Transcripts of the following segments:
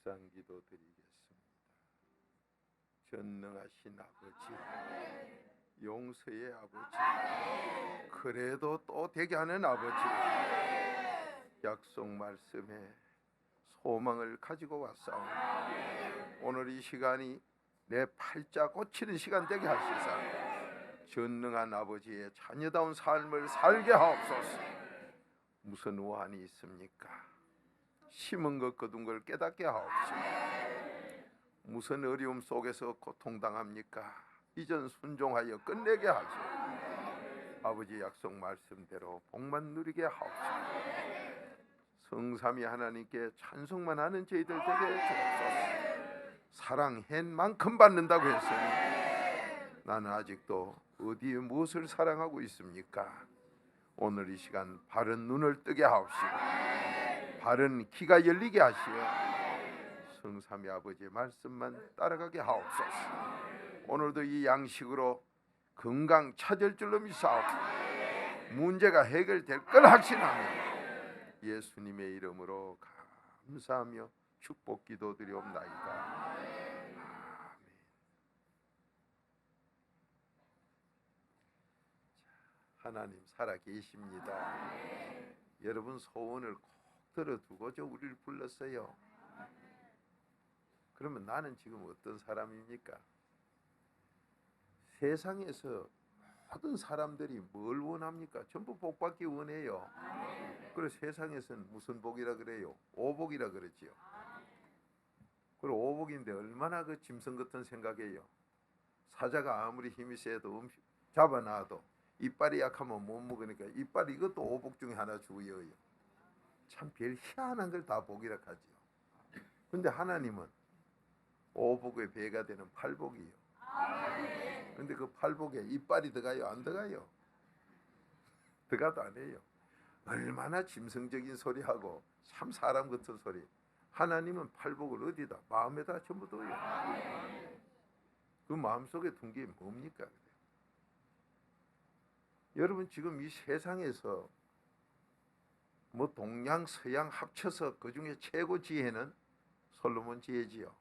묵상기도 드리겠습니다. 전능하신 아버지, 용서의 아버지, 그래도 또 되게 하는 아버지, 약속 말씀에 소망을 가지고 왔사오니 오늘 이 시간이 내 팔자 고치는 시간 되게 하시사 전능한 아버지의 자녀다운 삶을 살게 하옵소서. 무슨 우환이 있습니까? 심은 것 거둔 걸 깨닫게 하옵소서. 무슨 어려움 속에서 고통당합니까? 이전 순종하여 끝내게 하소서. 아버지 약속 말씀대로 복만 누리게 하옵소서. 성삼위 하나님께 찬송만 하는 저희들 되게 주옵소서. 사랑한 만큼 받는다고 했으니 나는 아직도 어디에 무엇을 사랑하고 있습니까? 오늘 이 시간 바른 눈을 뜨게 하옵시고 바른 귀가 열리게 하시어 성삼위 아버지의 말씀만 따라가게 하옵소서. 오늘도 이 양식으로 건강 찾을 줄로 믿사옵고 문제가 해결될 걸 확신하며 예수님의 이름으로 감사하며 축복 기도드리옵나이다. 하나님 살아 계십니다. 여러분 소원을 꼭 들어두고저 우리를 불렀어요. 그러면 나는 지금 어떤 사람입니까? 세상에서 모든 사람들이 뭘 원합니까? 전부 복받기 원해요. 그래서 세상에서는 무슨 복이라 그래요? 오복이라 그러지요. 그리고 오복인데 얼마나 그 짐승 같은 생각이에요. 사자가 아무리 힘이 세도 잡아놔도 이빨이 약하면 못 먹으니까 이빨 이것도 오복 중에 하나 주어요. 참 별 희한한 걸 다 복이라 하지요. 근데 하나님은 오복의 배가 되는 팔복이요. 근데 그 팔복에 이빨이 들어가요? 안 들어가요? 들어가도 안 해요. 얼마나 짐승적인 소리하고 참 사람 같은 소리. 하나님은 팔복을 어디다? 마음에다 전부 둬요. 그 마음속에 둔 게 뭡니까? 여러분 지금 이 세상에서 뭐 동양 서양 합쳐서 그 중에 최고 지혜는 솔로몬 지혜지요.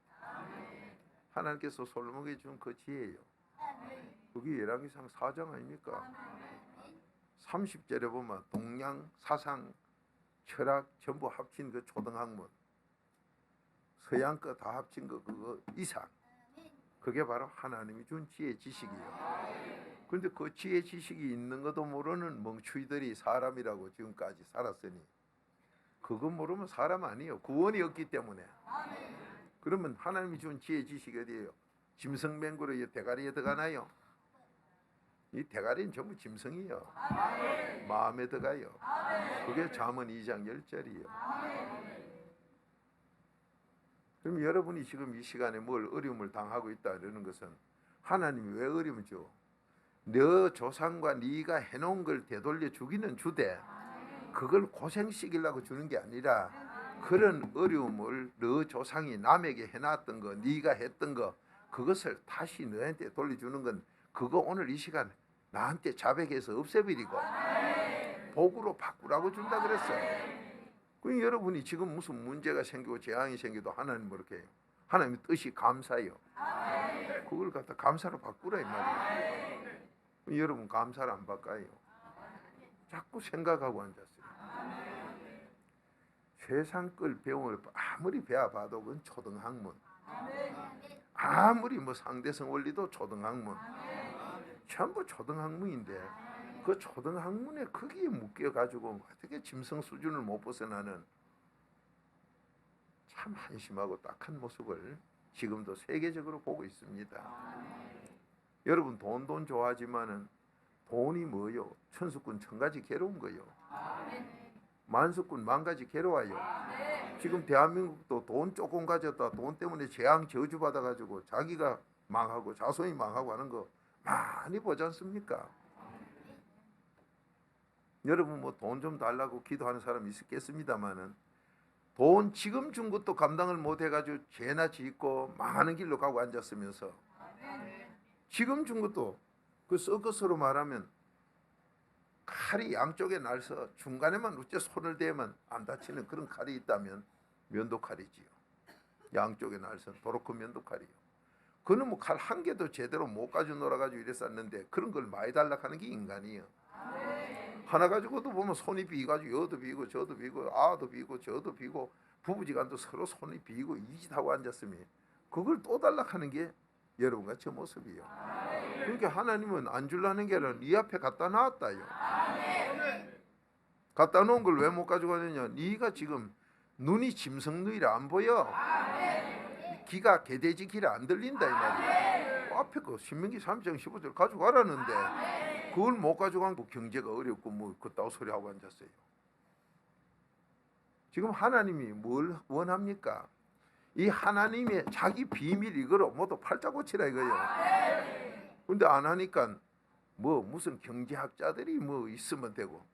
하나님께서 솔로몬에게 준 그 지혜예요. 그게 열왕기상 4장 아닙니까? 30절에 보면 동양 사상 철학 전부 합친 그 초등학문, 서양 거 다 합친 거 그거 이상, 그게 바로 하나님이 준 지혜 지식이에요. 그런데 그 지혜 지식이 있는 것도 모르는 멍추이들이 사람이라고 지금까지 살았으니 그거 모르면 사람 아니에요. 구원이 없기 때문에. 그러면 하나님이 준 지혜 지식이 어디예요? 짐승맹구로 대가리에 들어가나요? 이 대가리는 전부 짐승이에요. 마음에 들어가요. 그게 잠언 2장 10절이에요. 그럼 여러분이 지금 이 시간에 뭘 어려움을 당하고 있다 이러는 것은 하나님이 왜 어려움을 줘? 너 조상과 네가 해놓은 걸 되돌려 주기는 주되 그걸 고생시키려고 주는 게 아니라 그런 어려움을 너 조상이 남에게 해놨던 거, 네가 했던 거 그것을 다시 너한테 돌려주는 건 그거 오늘 이 시간 나한테 자백해서 없애버리고 복으로 바꾸라고 준다 그랬어요. 그 여러분이 지금 무슨 문제가 생기고 재앙이 생겨도 하나님 그렇게 해요. 하나님 뜻이 감사해요. 그걸 갖다 감사로 바꾸라 이 말이에요. 여러분 감사를 안 바꿔요. 자꾸 생각하고 앉았어요. 세상 걸 배움을 아무리 배워봐도 그건 초등학문. 아무리 뭐 상대성 원리도 초등학문. 전부 초등학문인데 그 초등학문에 거기에 묶여가지고 어떻게 짐승 수준을 못 벗어나는 참 한심하고 딱한 모습을 지금도 세계적으로 보고 있습니다. 여러분 돈 좋아하지만은 돈이 뭐요? 천수꾼 천가지 괴로운 거요. 만수꾼 만가지 괴로워요. 지금 대한민국도 돈 조금 가졌다 돈 때문에 재앙 저주받아가지고 자기가 망하고 자손이 망하고 하는 거 많이 보지 않습니까? 여러분 뭐 돈 좀 달라고 기도하는 사람이 있겠습니다만은 돈 지금 준 것도 감당을 못 해가지고 죄나 짓고 망하는 길로 가고 앉았으면서 지금 준 것도 그 서커스로 말하면 칼이 양쪽에 날서 중간에만 어째 손을 대면 안 다치는 그런 칼이 있다면 면도칼이지요. 양쪽에 날선 도로 큰 면도칼이요. 그는 뭐 칼 한 개도 제대로 못 가지고 놀아가지고 이랬었는데 그런 걸 많이 달라고 하는 게 인간이에요. 하나 가지고도 보면 손이 비가지고 여도 비고 저도 비고 아도 비고 저도 비고 부부지간도 서로 손이 비고 이짓하고 앉았으니 그걸 또 달라고 하는 게 여러분과 저 모습이에요. 그러니까 하나님은 안 주려는 게 아니라 네 앞에 갖다 놨다요. 갖다 놓은 걸 왜 못 가지고 가느냐. 네가 지금 눈이 짐승눈이라 안 보여. 귀가 개돼지 귀라 안 들린다 이 말이야. 앞에 거 신명기 3장 15절 가져가라는데 그걸 못 가져간 거 경제가 어렵고 뭐 그따위 소리 하고 앉았어요. 지금 하나님이 뭘 원합니까? 이 하나님의 자기 비밀 이거로 모두 팔자 고치라 이거예요. 근데 안 하니까 뭐 무슨 경제학자들이 뭐 있으면 되고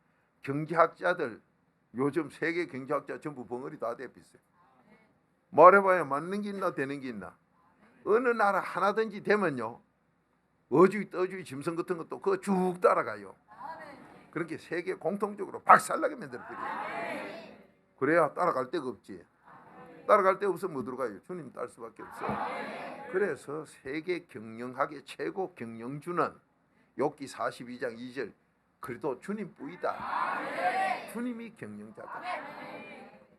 경제학자들 요즘 세계 경제학자 전부 벙어리 다 대비있어요. 말해봐야 맞는 게 있나 되는 게 있나. 어느 나라 하나든지 되면요 어주의 떠주의 짐승 같은 것도 그거 쭉 따라가요. 그렇게 세계 공통적으로 박살나게 만들어버려요. 그래야 따라갈 데가 없지. 따라갈 데 없으면 어디로 가요? 주님 딸 수밖에 없어. 그래서 세계 경영학의 최고 경영주는 욥기 42장 2절 그래도 주님 뿌이다. 주님이 경영자다.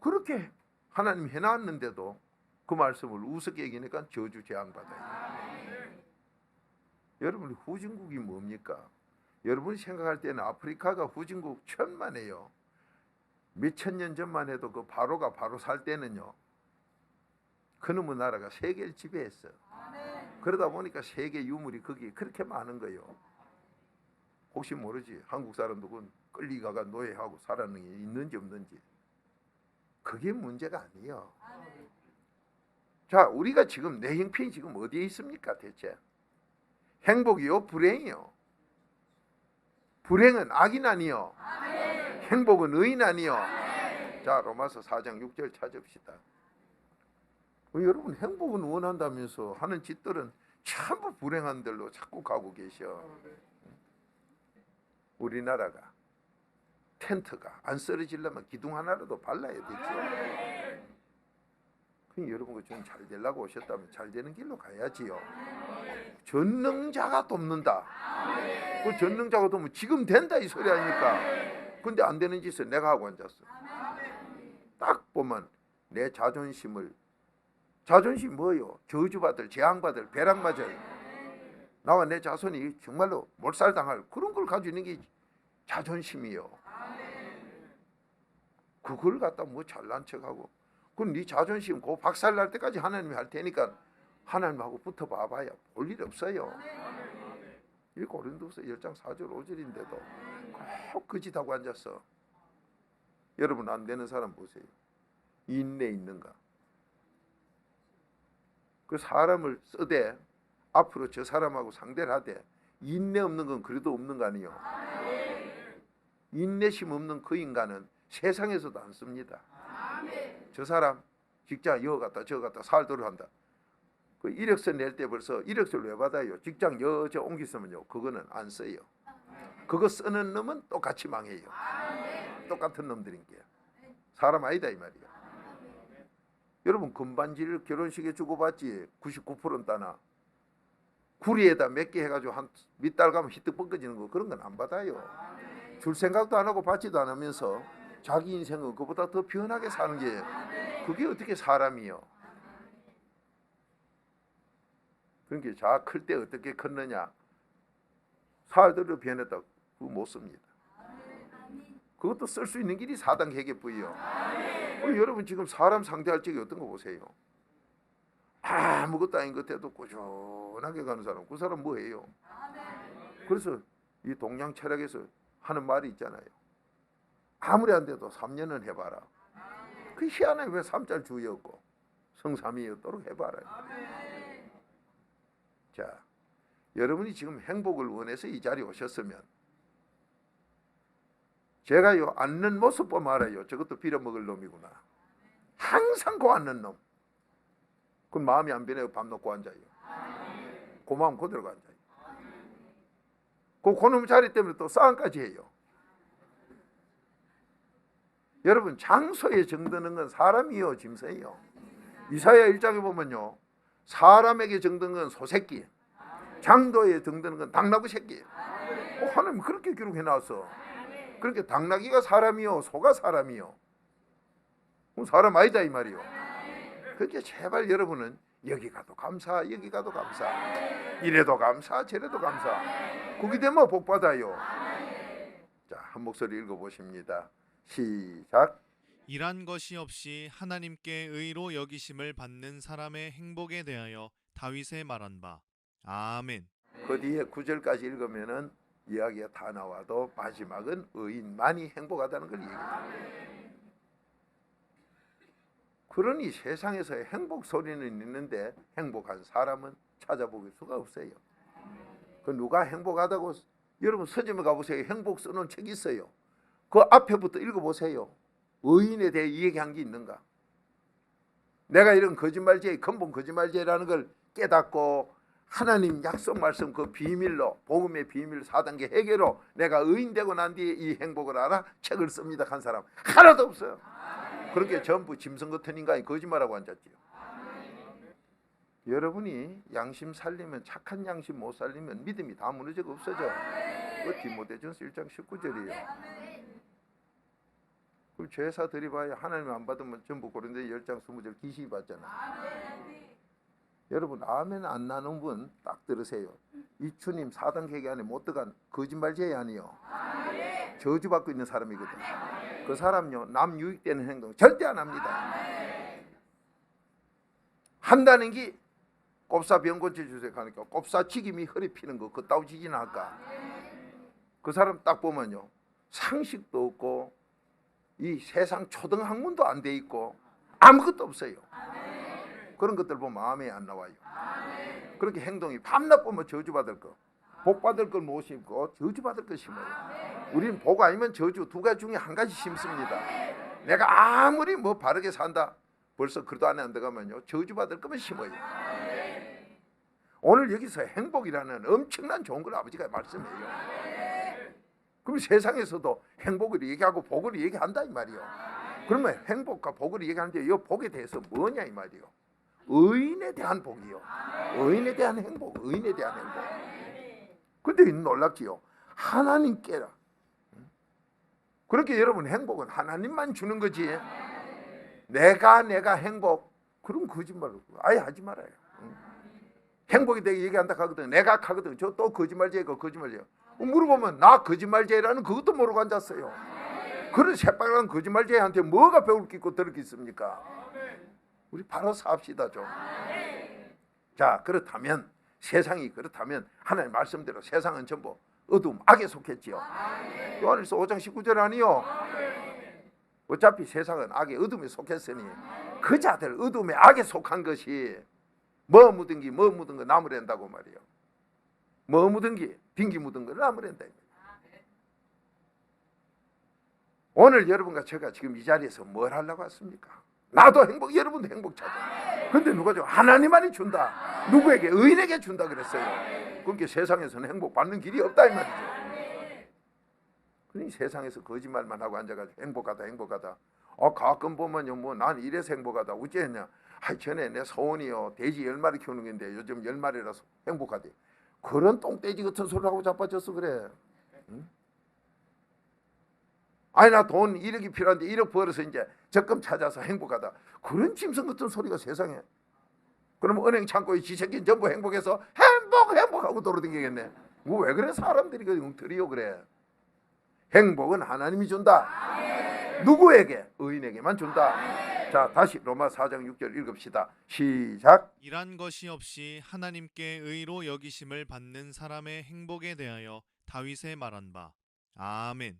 그렇게 하나님 해놨는데도 그 말씀을 우습게 얘기하니까 저주 재앙받아요. 여러분 후진국이 뭡니까? 여러분이 생각할 때는 아프리카가 후진국 천만에요. 몇천 년 전만 해도 그 바로가 바로 살 때는요 그놈의 나라가 세계를 지배했어요. 그러다 보니까 세계 유물이 거기 그렇게 많은 거예요. 혹시 모르지 한국 사람도 그 끌리가가 노예하고 살아는 게 있는지 없는지. 그게 문제가 아니에요. 자, 우리가 지금 내 형편이 지금 어디에 있습니까 대체? 행복이요? 불행이요? 불행은 악인 아니요? 행복은 의인 아니요? 자, 로마서 4장 6절 찾읍시다. 여러분 행복은 원한다면서 하는 짓들은 전부 불행한 데로 자꾸 가고 계셔. 우리나라가 텐트가 안 쓰러지려면 기둥 하나라도 발라야 되죠. 그럼 여러분 좀 잘 되려고 오셨다면 잘 되는 길로 가야지요. 전능자가 돕는다. 그 전능자가 돕으면 지금 된다 이 소리 아닙니까? 근데 안 되는 짓을 내가 하고 앉았어. 딱 보면 내 자존심 뭐요? 저주받을, 재앙받을, 배락맞을 나와 내 자손이 정말로 몰살당할 그런 걸 가지고 있는 게 자존심이요. 그걸 갖다 뭐 잘난 척하고 그럼 네 자존심 그 박살날 때까지 하나님이 할 테니까 하나님하고 붙어봐봐야 볼 일 없어요. 이 고린도서 10장 4절 5절인데도 꼭 그 짓하고 앉았어. 여러분 안 되는 사람 보세요. 인내 있는가? 그 사람을 쓰되 앞으로 저 사람하고 상대를 하되 인내 없는 건 그래도 없는 거 아니에요. 인내심 없는 그 인간은 세상에서도 안 씁니다. 저 사람 직장 여 갔다 저 갔다 살도록 한다. 그 이력서 낼 때 벌써 이력서를 왜 받아요? 직장 여 저 옮겼으면요 그거는 안 써요. 그거 쓰는 놈은 똑같이 망해요. 똑같은 놈들인 게 사람 아니다 이 말이야. 여러분 금반지를 결혼식에 주고 받지 99%는 따나 구리에다 몇 개 해가지고 한 몇 달 가면 히뜩 벗겨지는 거 그런 건 안 받아요. 줄 생각도 안 하고 받지도 않으면서 자기 인생은 그보다 더 편하게 사는 게 그게 어떻게 사람이요. 그러니까 자 클 때 어떻게 컸느냐. 살들을 변했다. 그거 못 씁니다. 그것도 쓸 수 있는 길이 사당 회개부이요. 여러분 지금 사람 상대할 적이 어떤 거 보세요. 아무것도 아닌 것 같아도 꾸준하게 가는 사람 그 사람 뭐예요. 그래서 이 동양 철학에서 하는 말이 있잖아요. 아무리 안 돼도 3년은 해봐라. 그 희한해. 왜 3짤 주였고 성삼위였도록 해봐라. 자, 여러분이 지금 행복을 원해서 이 자리에 오셨으면 제가요 앉는 모습 보면 알아요. 저것도 빌어먹을 놈이구나. 항상 고 앉는 놈. 그건 마음이 안 변해요. 밥 먹고 앉아요. 그 마음 그대로 앉아요. 그놈 자리 때문에 또 싸움까지 해요. 여러분 장소에 정드는 건 사람이요 짐승이요. 이사야 1장에 보면요, 사람에게 정든 건 소새끼, 장도에 정드는 건 당나귀 새끼. 하나님 그렇게 기록해 놨어. 그러니까 당나귀가 사람이요, 소가 사람이요. 그럼 사람 아니다 이 말이요. 그렇게 제발 여러분은 여기 가도 감사, 여기 가도 감사, 이래도 감사, 저래도 감사. 그게 되면 복 받아요. 자, 한 목소리 읽어보십니다. 시작. 일한 것이 없이 하나님께 의로 여기심을 받는 사람의 행복에 대하여 다윗의 말한 바. 아멘. 그 뒤에 9절까지 읽으면은 이야기가 다 나와도 마지막은 의인만이 행복하다는 걸 얘기해요. 그러니 세상에서 행복 소리는 있는데 행복한 사람은 찾아볼 수가 없어요. 그 누가 행복하다고, 여러분 서점에 가보세요. 행복 써놓은 책 있어요. 그 앞에부터 읽어보세요. 의인에 대해 얘기한 게 있는가? 내가 이런 거짓말죄, 근본 거짓말죄라는 걸 깨닫고 하나님 약속 말씀 그 비밀로, 복음의 비밀 4단계 해결로 내가 의인 되고 난 뒤에 이 행복을 알아 책을 씁니다 한 사람 하나도 없어요. 그렇게 전부 짐승 같은 인간이 거짓말하고 앉았지요. 여러분이 양심 살리면, 착한 양심 못 살리면 믿음이 다 무너지고 없어져. 그 디모데전서 1장 19절이에요. 그 죄사 들이봐야 하나님 안 받으면 전부 고린도 10장 20절 귀신이 받잖아. 여러분 아멘 안 나눈 분 딱 들으세요. 이 주님 4단 계계 안에 못 들어간 거짓말죄 아니요, 저주받고 있는 사람이거든. 그 사람요, 남 유익되는 행동 절대 안 합니다. 한다는 게 꼽사 병고치 주세 가니까 꼽사 치김이 허리 피는 거 그따위 지지나 할까? 그 사람 딱 보면요, 상식도 없고 이 세상 초등학문도 안 돼 있고 아무것도 없어요. 그런 것들 보면 마음에 안 나와요. 그렇게 행동이 밤낮 보면 저주받을 거, 복 받을 걸 못 심고 저주받을 걸 심어요. 우리는 복 아니면 저주 두 가지 중에 한 가지 심습니다. 내가 아무리 뭐 바르게 산다, 벌써 그래도 안에 안 들어가면요 저주받을 거면 심어요. 오늘 여기서 행복이라는 엄청난 좋은 걸 아버지가 말씀해요. 그럼 세상에서도 행복을 얘기하고 복을 얘기한다 이 말이요. 그러면 행복과 복을 얘기하는데 이 복에 대해서 뭐냐 이 말이요. 의인에 대한 복이요, 의인에 대한 행복, 의인에 대한 행복. 근데 놀랍지요. 하나님께라. 그렇게 여러분 행복은 하나님만 주는 거지. 내가 행복, 그럼 거짓말을 아예 하지 말아요. 행복에 대해 얘기한다 하거든. 내가 하거든. 저 또 거짓말죄고 거짓말죄. 물어보면 나 거짓말죄라는 그것도 모르고 앉았어요. 그런 새빨간 거짓말죄한테 뭐가 배울 게 있고 들을 게 있습니까? 우리 바로 삽시다 좀. 자, 그렇다면 세상이 그렇다면 하나님 말씀대로 세상은 전부 어둠, 악에 속했지요. 요한일서 5장 19절 아니요. 어차피 세상은 악의 어둠에 속했으니 그 자들 어둠의 악에 속한 것이 뭐 묻은 거 나무랜다고 말이에요. 뭐 묻은 게 빙기 묻은 거 나무랜다. 오늘 여러분과 제가 지금 이 자리에서 뭘 하려고 왔습니까? 나도 행복, 여러분도 행복 찾아. 근데 누가 줘? 하나님만이 준다. 누구에게? 의인에게 준다 그랬어요. 그러니까 세상에서는 행복 받는 길이 없다 이 말이죠. 그러니 세상에서 거짓말만 하고 앉아가지고 행복하다. 가끔 보면요, 뭐 난 이래서 행복하다. 어째했냐? 전에 내 소원이요 돼지 10마리 키우는 건데 요즘 10마리라서 행복하대. 그런 똥돼지 같은 소리 하고 자빠졌어 그래. 응? 아니 나 돈 1억이 필요한데 1억 벌어서 이제 적금 찾아서 행복하다. 그런 짐승 같은 소리가 세상에. 그러면 은행 창고에 지새끼는 전부 행복해서 행복하고 돌아다니겠네. 뭐 왜 그래 사람들이 그 웅터리요 그래. 행복은 하나님이 준다. 누구에게? 의인에게만 준다. 자, 다시 로마 4장 6절 읽읍시다. 시작. 일한 것이 없이 하나님께 의로 여기심을 받는 사람의 행복에 대하여 다윗의 말한 바. 아멘.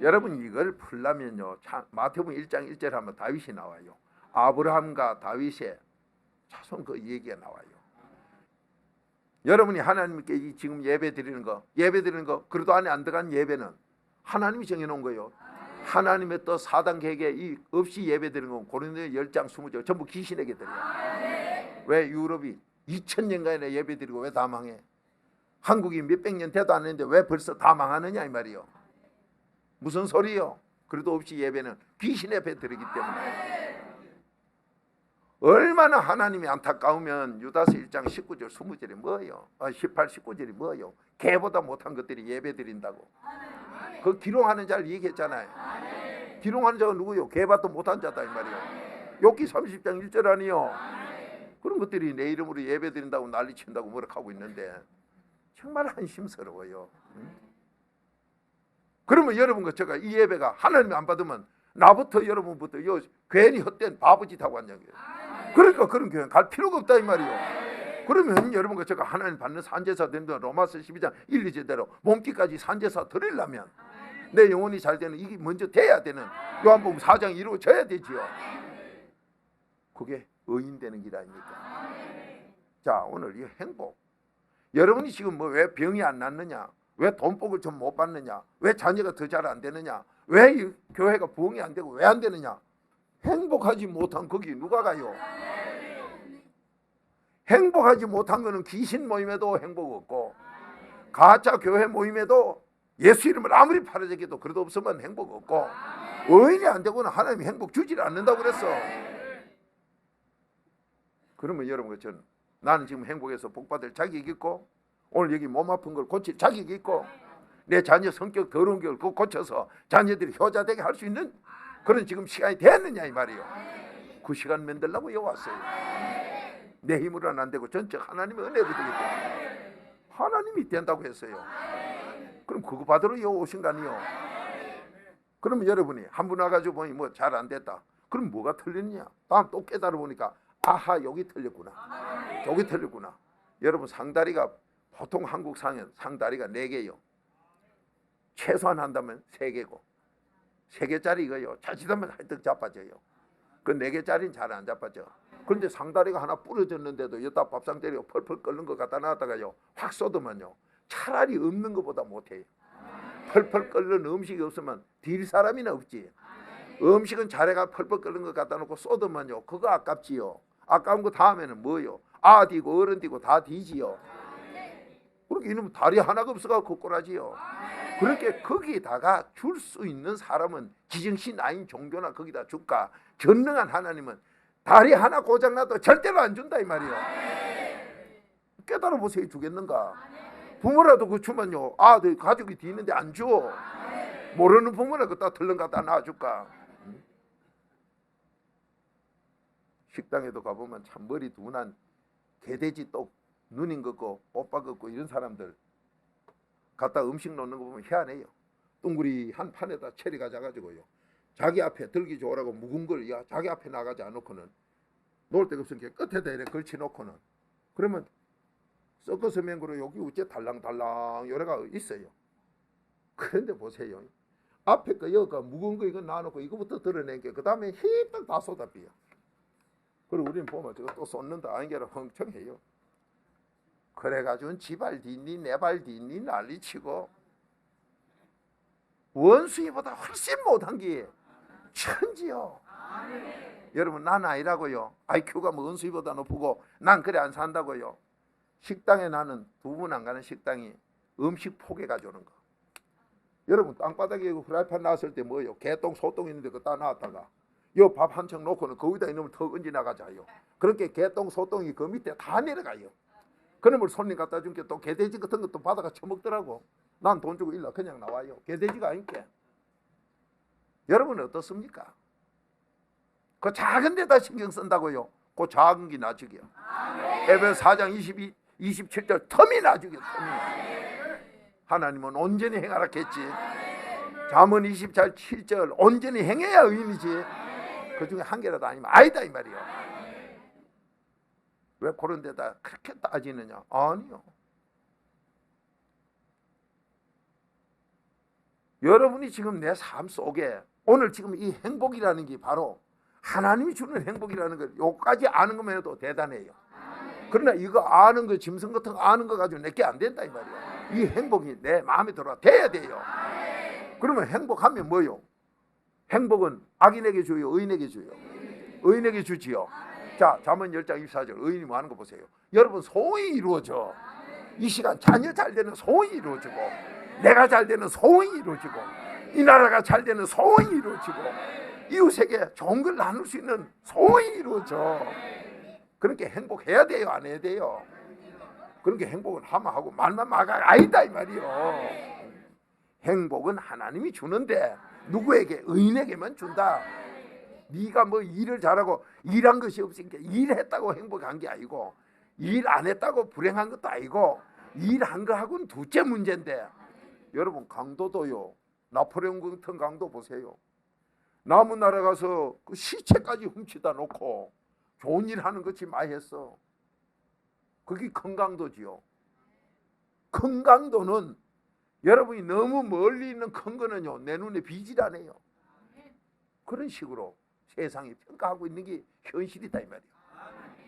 여러분 이걸 풀려면요, 마태복음 1장 1절 하면 다윗이 나와요. 아브라함과 다윗의 자손 그 얘기가 나와요. 여러분이 하나님께 지금 예배 드리는 거 그래도 안에 안 들어간 예배는 하나님이 정해놓은 거예요. 하나님의 또 4단 계획에 이 없이 예배 드리는 건 고린도 10장 20절 전부 귀신에게 드려요. 왜 유럽이 2000년간이나 예배 드리고 왜 다 망해? 한국이 몇백 년 돼도 안 했는데 왜 벌써 다 망하느냐 이 말이요. 무슨 소리요? 그래도 없이 예배는 귀신 앞에 드리기 때문에. 얼마나 하나님이 안타까우면 유다서 1장 19절 20절이 뭐예요? 18, 19절이 뭐예요? 개보다 못한 것들이 예배 드린다고. 그 기롱하는 자를 얘기했잖아요. 기롱하는 자가 누구요? 개보다 못한 자다 이 말이에요. 욥기 30장 1절 아니요? 그런 것들이 내 이름으로 예배 드린다고 난리친다고 뭐라 하고 있는데 정말 한심스러워요. 그러면 여러분과 제가 이 예배가 하나님이 안 받으면 나부터 여러분부터 괜히 헛된 바보짓하고 왔냐고요. 그러니까 그런 교회 갈 필요가 없다 이 말이요. 그러면 여러분과 제가 하나님 받는 산제사 되는 동안 로마서 12장 1, 2제대로 몸기까지 산제사 드리려면 내 영혼이 잘 되는 이게 먼저 돼야 되는 요한복음 4장 이루어져야 되지요. 그게 의인 되는 길 아닙니까? 자, 오늘 이 행복. 여러분이 지금 뭐 왜 병이 안 낫느냐? 왜 돈복을 좀 못 받느냐? 왜 자녀가 더 잘 안 되느냐? 왜 이 교회가 부흥이 안 되고 왜 안 되느냐? 행복하지 못한 거기 누가 가요? 행복하지 못한 거는 귀신 모임에도 행복 없고 가짜 교회 모임에도 예수 이름을 아무리 팔아제기도 그래도 없으면 행복 없고 의인이 안 되고는 하나님이 행복 주질 않는다고 그랬어. 그러면 여러분 저는 나는 지금 행복해서 복받을 자격이 있고 오늘 여기 몸 아픈 걸 고칠 자격이 있고 내 자녀 성격 더러운 걸 고쳐서 자녀들이 효자되게 할 수 있는 그런 지금 시간이 됐느냐 이 말이에요. 그 시간 만들려고 여기 왔어요. 내 힘으로는 안 되고 전적 하나님의 은혜로 되겠다. 하나님이 된다고 했어요. 그럼 그거 받으러 여기 오신 거 아니에요. 그러면 여러분이 한 분 와가지고 보니 뭐 잘 안 됐다. 그럼 뭐가 틀렸냐? 다음 또 깨달아 보니까 아하 여기 틀렸구나. 여기 틀렸구나. 여러분 상다리가 보통 한국 상다리가 4개요. 최소한 한다면 3개고 3개짜리 이거요. 자칫하면 하여튼 자빠져요. 그 4개짜리는 잘 안 자빠져. 그런데 상다리가 하나 부러졌는데도 여기다 밥상 때리고 펄펄 끓는 거 갖다 놨다가요 확 쏟으면요 차라리 없는 것보다 못해요. 펄펄 끓는 음식이 없으면 딜 사람이나 없지. 음식은 자네가 펄펄 끓는 거 갖다 놓고 쏟으면요 그거 아깝지요. 아까운 거 다음에는 뭐요? 아 디고 어른 디고 다 디지요. 그렇게 이놈 다리 하나가 없어가지고 꼬라지요. 그렇게 거기다가 줄 수 있는 사람은 지정신 아닌 종교나 거기다 줄까? 전능한 하나님은 다리 하나 고장나도 절대로 안 준다 이 말이요. 깨달아 보세요. 주겠는가? 부모라도 그 주면요 아들 가족이 뒤있는데 안 줘. 모르는 부모는 그따 털렁 갖다 놔줄까? 식당에도 가보면 참 머리 둔한 개돼지 똑 눈인 것고 오빠 것고 이런 사람들 갖다 음식 놓는 거 보면 희한해요. 둥그리 한 판에다 체리 가져가지고요 자기 앞에 들기 좋으라고 묵은 걸 자기 앞에 나가지 않고는 놓을 데가 없으니까 끝에다 이렇게 걸쳐놓고는 그러면 섞어서 맹구로 여기 우째 달랑달랑 요래가 있어요. 그런데 보세요. 앞에 거 여기가 묵은 거 이거 놔놓고 이거부터 드러내니까 그 다음에 힙딱 다 쏟아비요. 그리고 우리는 보면 저거 또 쏟는다 아니게라 멍청해요. 그래가지고 지발 뒷니 내발 뒷니 난리치고 원숭이보다 훨씬 못한 게 천지요. 여러분 난 아니라고요. IQ가 뭐 원숭이보다 높고 난 그래 안 산다고요. 식당에 나는 2분 안 가는 식당이 음식 포개 가져오는 거. 여러분 땅바닥에 프라이팬 놨을 때 뭐예요? 개똥 소똥 있는데 그거 놨다가 요 밥 한 척 놓고는 거기다 이놈을 턱 얹어 나가자요. 그렇게 개똥 소똥이 그 밑에 다 내려가요. 그놈을 손님 갖다 준 게 또 개돼지 같은 것도 받아가 처먹더라고. 난 돈 주고 일러 그냥 나와요. 개돼지가 아닌게. 여러분은 어떻습니까? 그 작은 데다 신경 쓴다고요. 그 작은 게 나죽이요. 에베소 4장 27절 텀이 나죽이요. 텀이. 하나님은 온전히 행하라 했지. 잠언 24장 7절 온전히 행해야 의인이지. 그 중에 한 개라도 아니면 아니다 이 말이요. 왜 그런 데다 그렇게 따지느냐? 아니요. 여러분이 지금 내 삶 속에 오늘 지금 이 행복이라는 게 바로 하나님이 주는 행복이라는 걸 요까지 아는 것만 해도 대단해요. 그러나 이거 아는 거 짐승 같은 거 아는 거 가지고 내게 안 된다 이 말이야. 이 행복이 내 마음에 들어와 돼야 돼요. 그러면 행복하면 뭐요? 행복은 악인에게 주요 의인에게 주요? 의인에게 주지요. 자, 잠언 10장 24절 의인이 뭐 하는 거 보세요. 여러분 소원이 이루어져. 이 시간 자녀 잘 되는 소원이 이루어지고 내가 잘 되는 소원이 이루어지고 이 나라가 잘 되는 소원이 이루어지고 이웃에게 좋은 걸 나눌 수 있는 소원이 이루어져. 그렇게 행복해야 돼요, 안 해야 돼요? 그렇게 행복은 하면 하고 말만 마가 아니다 이 말이요. 행복은 하나님이 주는데 누구에게? 의인에게만 준다. 네가 뭐 일을 잘하고 일한 것이 없으니까 일했다고 행복한 게 아니고, 일 안 했다고 불행한 것도 아니고, 일한 거하고는 둘째 문제인데, 여러분 강도도요, 나폴레옹 같은 강도 보세요. 남은 나라 가서 그 시체까지 훔치다 놓고 좋은 일 하는 것이 많이 했어. 그게 큰 강도지요. 큰 강도는 여러분이 너무 멀리 있는 큰 거는요, 내 눈에 비지라네요. 그런 식으로 세상이 평가하고 있는 게 현실이다 이 말이에요.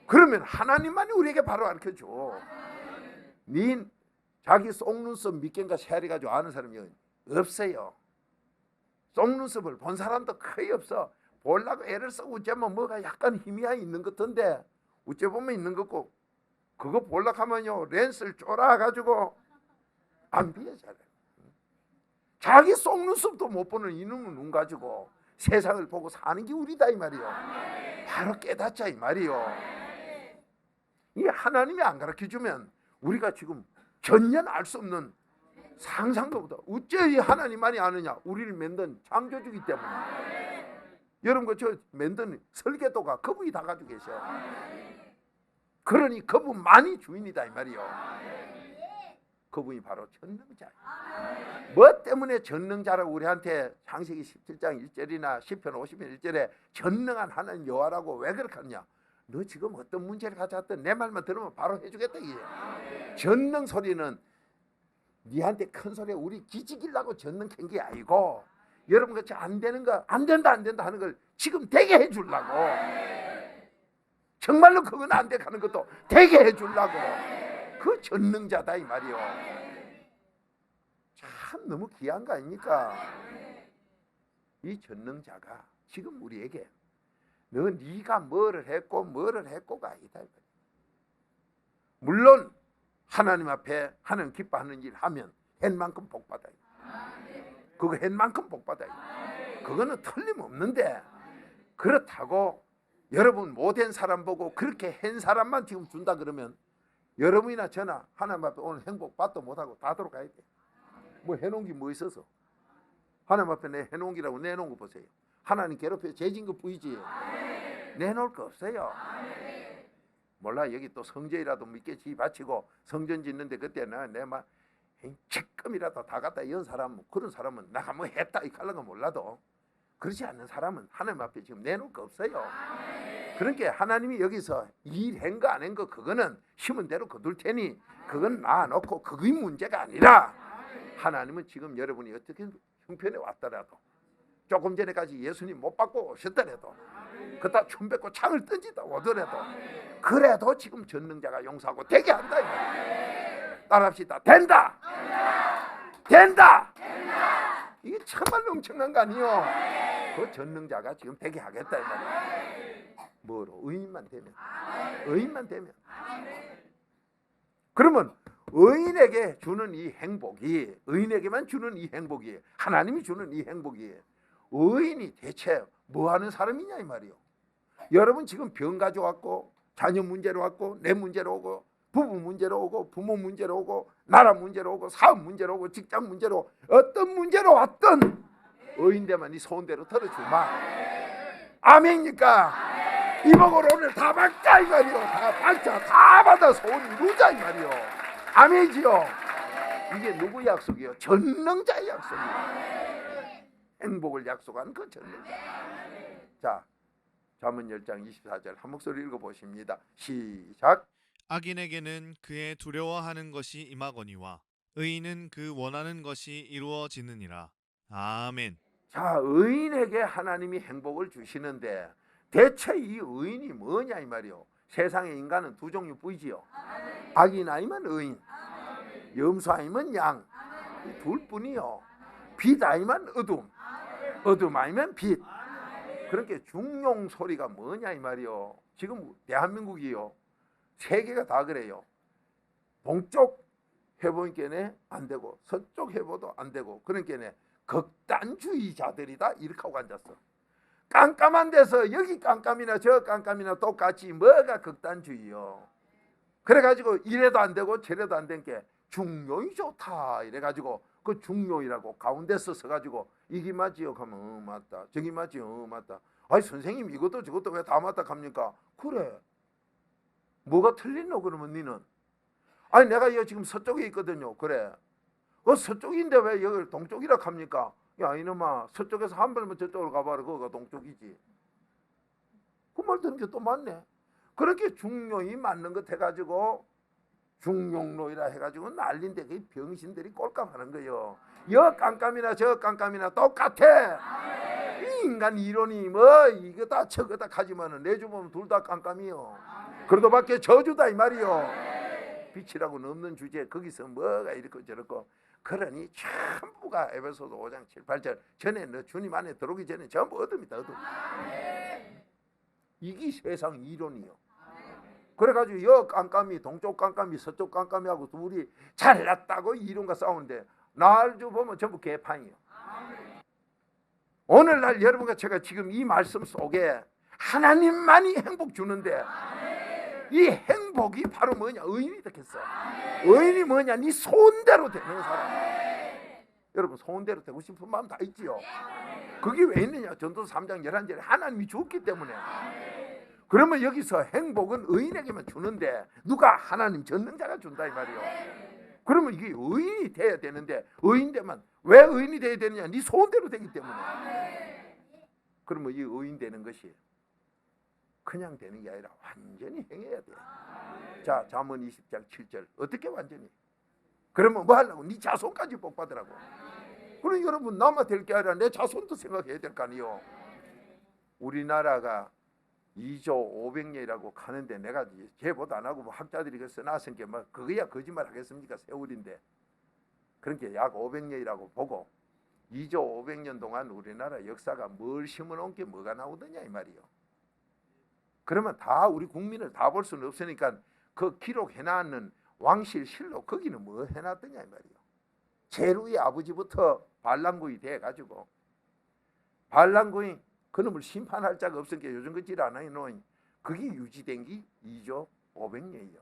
그러면 하나님만이 우리에게 바로 가르쳐줘. 네 자기 속눈썹 몇 개인가 세아리가지고 아는 사람이 없어요. 속눈썹을 본 사람도 거의 없어. 보려고 애를 쓰고 어쩌면 뭐가 약간 힘이 있는 것 같은데 어째 보면 있는 거고, 그거 보려고 하면요 렌스를 쫄아가지고 안 비어져요. 자기 속눈썹도 못 보는 이놈의 눈 가지고 세상을 보고 사는 게 우리다 이 말이요. 바로 깨닫자 이 말이요. 이게 하나님이 안 가르쳐주면 우리가 지금 전혀 알 수 없는 상상도 못하고, 어째 하나님만이 아느냐? 우리를 만든 창조주기 때문에. 여러분 저 만든 설계도가 그분이 다 가지고 계셔. 그러니 그분만이 주인이다 이 말이요. 그분이 바로 전능자. 뭐 때문에 전능자라고 우리한테 창세기 17장 1절이나 10편 50편 1절에 전능한 하나님 여호와라고 왜 그렇게 하느냐? 너 지금 어떤 문제를 가져왔든 내 말만 들으면 바로 해주겠다 이게. 전능 소리는 니한테 큰 소리에 우리 기지기려고 전능 캔 게 아니고, 여러분 같이 안 되는 거 안 된다 하는 걸 지금 되게 해주려고. 정말로 그건 안 돼 하는 것도 되게 해주려고. 그 전능자다 이 말이요. 참 너무 귀한 거 아닙니까? 이 전능자가 지금 우리에게 너 네가 뭐를 했고가 아니다. 물론 하나님 앞에 하나님 기뻐하는 일 하면 한 만큼 복 받아요. 그거 한 만큼 복 받아요. 그거는 틀림없는데, 그렇다고 여러분 못한 사람 보고 그렇게 한 사람만 지금 준다 그러면 여러분이나 저나 하나님 앞에 오늘 행복 받도 못하고 다 돌아가야 돼. 뭐 해놓은 게 뭐 있어서. 하나님 앞에 내 해놓은 기라고 내놓은 거 보세요. 하나님 괴롭혀 죄진 거 보이지? 내놓을 거 없어요. 몰라, 여기 또 성전이라도 믿게 지 바치고 성전 짓는데 그때는 내가 조금이라도 다 갖다 연 사람, 그런 사람은 내가 뭐 했다 이 칼라가 몰라도, 그렇지 않는 사람은 하나님 앞에 지금 내놓을 거 없어요. 그러니까 하나님이 여기서 일한 거 안 한 거 그거는 심은 대로 거둘 테니 그건 놔놓고 그게 문제가 아니라, 하나님은 지금 여러분이 어떻게 형편에 왔더라도, 조금 전에까지 예수님 못 받고 오셨더라도, 그다 춤 뱉고 창을 던지다 오더라도, 그래도 지금 전능자가 용서하고 되게 한다. 따라합시다. 된다. 이게 정말로 엄청난 거 아니요? 그 전능자가 지금 되게 하겠다. 뭐로? 의인만 되면. 그러면 의인에게 주는 이 행복이, 의인에게만 주는 이 행복이, 하나님이 주는 이 행복이, 의인이 대체 뭐 하는 사람이냐 이 말이요. 여러분 지금 병 가져왔고, 자녀 문제로 왔고, 내 문제로 오고, 부부 문제로 오고, 부모 문제로 오고, 나라 문제로 오고, 사업 문제로 오고, 직장 문제로, 어떤 문제로 왔든 의인되면 이 소원대로 들어주마. 아멘입니까? 이복을 오늘 다 받자 이 말이요. 다 받자. 다 받아 소원 이루자 이 말이요. 아멘이지요. 이게 누구 약속이요? 전능자의 약속이요. 행복을 약속한 그 전능자. 자, 잠언 10장 24절 한 목소리 읽어보십니다. 시작. 악인에게는 그의 두려워하는 것이 임하거니와 의인은 그 원하는 것이 이루어지느니라. 아멘. 자, 의인에게 하나님이 행복을 주시는데 대체 이 의인이 뭐냐 이 말이요. 세상의 인간은 두 종류뿐이지요. 악인 아니면 의인, 염소 아니면 양, 둘뿐이요. 빛 아니면 어둠, 어둠 아니면 빛. 그렇게 중용 소리가 뭐냐 이 말이요. 지금 대한민국이요, 세계가 다 그래요. 동쪽 해보니까 안 되고 서쪽 해보도 안 되고, 그러니까 극단주의자들이다 이렇게 하고 앉았어. 깜깜한 데서 여기 깜깜이나 저 깜깜이나 똑같이 뭐가 극단주의요. 그래가지고 이래도 안 되고 저래도 안 된 게 중용이 좋다 이래가지고 그 중용이라고 가운데서 서가지고 이게 맞지요? 하면 맞다. 저기 맞지요? 맞다. 아니 선생님 이것도 저것도 왜 다 맞다 합니까? 그래. 뭐가 틀리노 그러면 니는? 아니 내가 여기 지금 서쪽에 있거든요. 그래. 서쪽인데 왜 여기를 동쪽이라 합니까? 야 이놈아 서쪽에서 한 발만 저쪽으로 가봐라. 그거가 동쪽이지. 그 말 듣는 게 또 맞네. 그렇게 중용이 맞는 것 해가지고 중용로이라 해가지고 난린데 그 병신들이 꼴값하는 거요. 여 깜깜이나 저 깜깜이나 똑같아. 이 인간 이론이 뭐 이거다 저거다 하지만은 내주보면 둘 다 깜깜이요. 그래도 밖에 저주다 이 말이요. 빛이라고는 없는 주제에 거기서 뭐가 이렇고 저렇고 그러니 전부가 에베소서 5장 7, 8절 전에 너 주님 안에 들어오기 전에 전부 어둠이다 어둠. 이게 세상 이론이요. 그래가지고 여 깜깜이 동쪽 깜깜이 서쪽 깜깜이하고 둘이 잘났다고 이론과 싸우는데 날 좀 보면 전부 개판이요. 오늘날 여러분과 제가 지금 이 말씀 속에 하나님만이 행복 주는데 이 행복이 바로 뭐냐? 의인이 되겠어. 의인이 뭐냐? 네 소원대로 되는 사람. 여러분 소원대로 되고 싶은 마음 다 있지요. 그게 왜 있느냐? 전도서 3장 11절에 하나님이 줬기 때문에. 그러면 여기서 행복은 의인에게만 주는데 누가? 하나님 전능자가 준다 이 말이요. 그러면 이게 의인이 돼야 되는데 의인 되면 왜 의인이 돼야 되느냐? 네 소원대로 되기 때문에. 그러면 이 의인 되는 것이 그냥 되는 게 아니라 완전히 행해야 돼. 자, 잠언 20장 7절 어떻게 완전히? 그러면 뭐 하려고? 네 자손까지 복 받으라고. 그럼 여러분 나만 될 게 아니라 내 자손도 생각해야 될 거 아니요. 우리나라가 2조 500년이라고 하는데 내가 제보도 안 하고 뭐 학자들이 그 써놨은 게 뭐 그거야 거짓말 하겠습니까? 세월인데 그런 게 약 500년이라고 보고 2조 500년 동안 우리나라 역사가 뭘 심어놓은 게 뭐가 나오더냐 이 말이요. 그러면 다 우리 국민을 다 볼 수는 없으니까 그 기록해놨는 왕실 실록 거기는 뭐 해놨더냐 이 말이요. 제루의 아버지부터 반란군이 돼가지고 반란군이 그놈을 심판할 자가 없으니까 요즘 그질 않아요. 그게 유지된 게 2조 500년이요.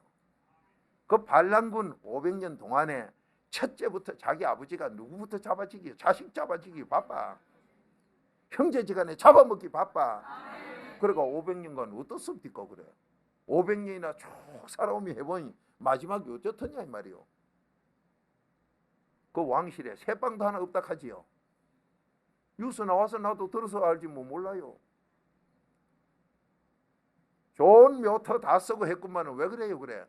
그 반란군 500년 동안에 첫째부터 자기 아버지가 누구부터 잡아지기, 자식 잡아지기 바빠. 형제지간에 잡아먹기 바빠. 그러니까 500년간 어떻습니까 그래. 500년이나 쭉 살아오며 해보니 마지막에 어쩌더냐 이 말이요. 그 왕실에 새빵도 하나 없다 하지요. 뉴스 나와서 나도 들어서 알지 뭐 몰라요. 좋은 묘터 다 쓰고 했구만은 왜 그래요 그래.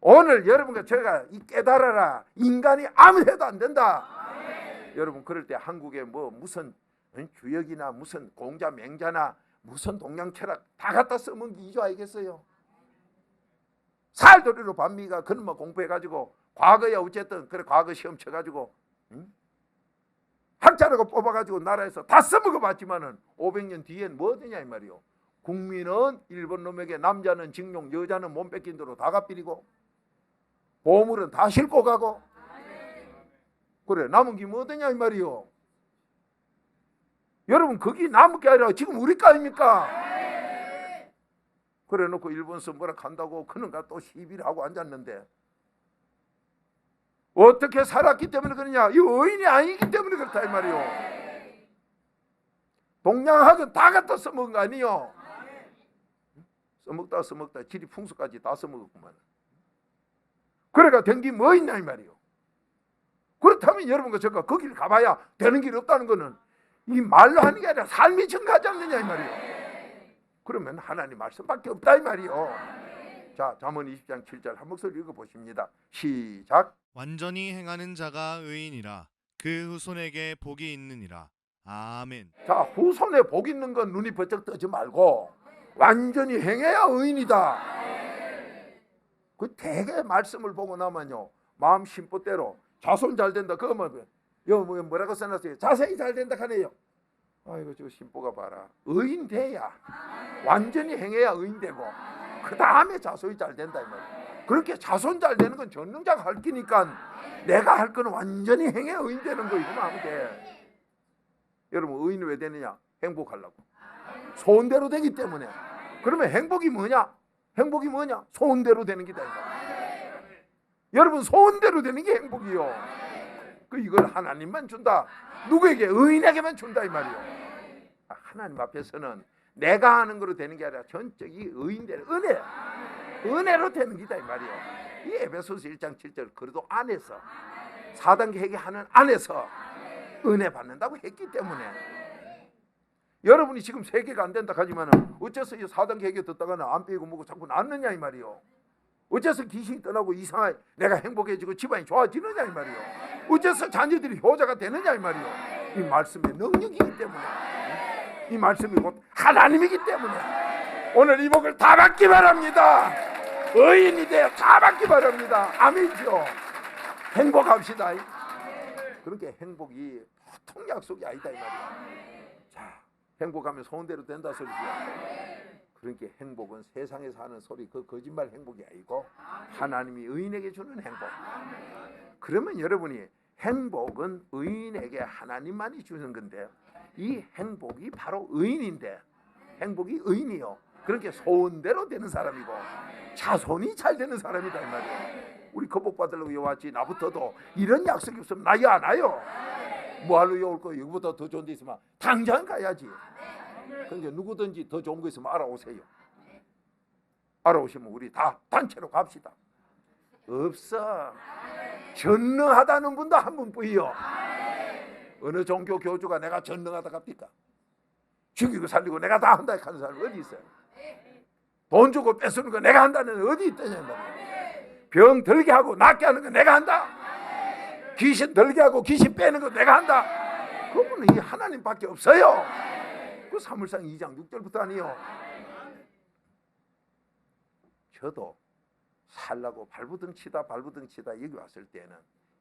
오늘 여러분과 제가 이 깨달아라. 인간이 아무 해도 안 된다. 여러분 그럴 때 한국에 뭐 무슨 주역이나 무슨 공자 맹자나 무슨 동양 철학 다 갖다 써먹은 게 이조 알겠어요. 살도리로 반미가 그놈만 공부해가지고 과거에 어쨌든 그래 과거 시험 쳐가지고 학자라고 뽑아가지고 나라에서 다 써먹어봤지만은 500년 뒤엔 뭐 되냐 이 말이요. 국민은 일본 놈에게 남자는 징용 여자는 몸 뺏긴 대로 다 갚이고 보물은 다 싣고 가고 그래 남은 게 뭐 되냐 이 말이요. 여러분 거기 남은 게 아니라 지금 우리 거 아닙니까? 그래 놓고 일본서 뭐라 한다고 그는가 또 시비를 하고 앉았는데 어떻게 살았기 때문에 그러냐? 이 의인이 아니기 때문에 그렇다 이 말이요. 동양학은 다 갖다 써먹은 거 아니요. 써먹다 지리 풍수까지 다 써먹었구만. 그래가 된 게 뭐 있냐 이 말이요. 그렇다면 여러분과 제가 거기를 가봐야 되는 길 없다는 거는 이 말로 하는 게 아니라 삶이 증가하지 않느냐 이 말이요. 그러면 하나님 말씀밖에 없다 이 말이요. 자, 잠언 20장 7절 한 목소리 읽어보십니다. 시작. 완전히 행하는 자가 의인이라 그 후손에게 복이 있느니라. 아멘. 자, 후손에 복 있는 건 눈이 번쩍 뜨지 말고 완전히 행해야 의인이다. 그 대개 말씀을 보고 나면요 마음 심보대로 자손 잘 된다 그러면 뭐 뭐라고 써놨어요? 자세히 잘 된다 하네요. 아이고 저 심보가 봐라. 의인 돼야 완전히 행해야 의인 되고 그 다음에 자손이 잘 된다 이 말이야. 그렇게 자손 잘 되는 건 전능자가 할 끼니까 내가 할 거는 완전히 행해 의인 되는 거 이거만 하면 돼. 여러분 의인이 왜 되느냐? 행복하려고. 소원대로 되기 때문에. 그러면 행복이 뭐냐? 행복이 뭐냐? 소원대로 되는 게다. 여러분 소원대로 되는 게 행복이요. 이걸 하나님만 준다. 누구에게? 의인에게만 준다 이 말이요. 하나님 앞에서는 내가 하는 거로 되는 게 아니라 전적이 의인대로 은혜로 되는 게다 이 말이요. 이 에베소서 1장 7절 그래도 안에서 4단계 회개하는 안에서 은혜 받는다고 했기 때문에 여러분이 지금 세계가 안 된다 하지만 어째서 이 4단계 회개 듣다가는 안 빼고 뭐고 자꾸 낫느냐 이 말이요. 어째서 귀신이 떠나고 이상하게 내가 행복해지고 집안이 좋아지느냐 이 말이요. 어째서 자녀들이 효자가 되느냐 이 말이요. 이 말씀의 능력이기 때문에, 이 말씀이 곧 하나님이기 때문에 오늘 이 복을 다 받기 바랍니다. 의인이 되어 다 받기 바랍니다. 아멘이죠. 행복합시다. 그렇게 행복이 보통 약속이 아니다 이 말이야. 자, 행복하면 소원대로 된다 소리죠. 그러니까 행복은 세상에서 하는 소리, 그 거짓말 행복이 아니고 하나님이 의인에게 주는 행복. 그러면 여러분이 행복은 의인에게 하나님만이 주는 건데 이 행복이 바로 의인인데, 행복이 의인이요. 그렇게 소원대로 되는 사람이고 자손이 잘 되는 사람이다 이 말이에요. 우리 그 복 받으려고 여기 왔지 나부터도 이런 약속이 없으면 나이 안 와요. 뭐하러 여기 올 거예요? 여기보다 더 좋은 데 있으면 당장 가야지. 그러니까 누구든지 더 좋은 거 있으면 알아오세요. 알아오시면 우리 다 단체로 갑시다. 없어. 전능하다는 분도 한 분뿐이요. 어느 종교 교주가 내가 전능하다 갑니까? 죽이고 살리고 내가 다 한다 하는 사람이 어디 있어요? 돈 주고 뺏으는 거 내가 한다는 어디 있다냐 말이야. 병 들게 하고 낫게 하는 거 내가 한다. 귀신 들게 하고 귀신 빼는 거 내가 한다. 그분은 이 하나님밖에 없어요. 그 사무엘상 2장 6절부터 아니요. 저도 살라고 발부둥 치다 여기 왔을 때는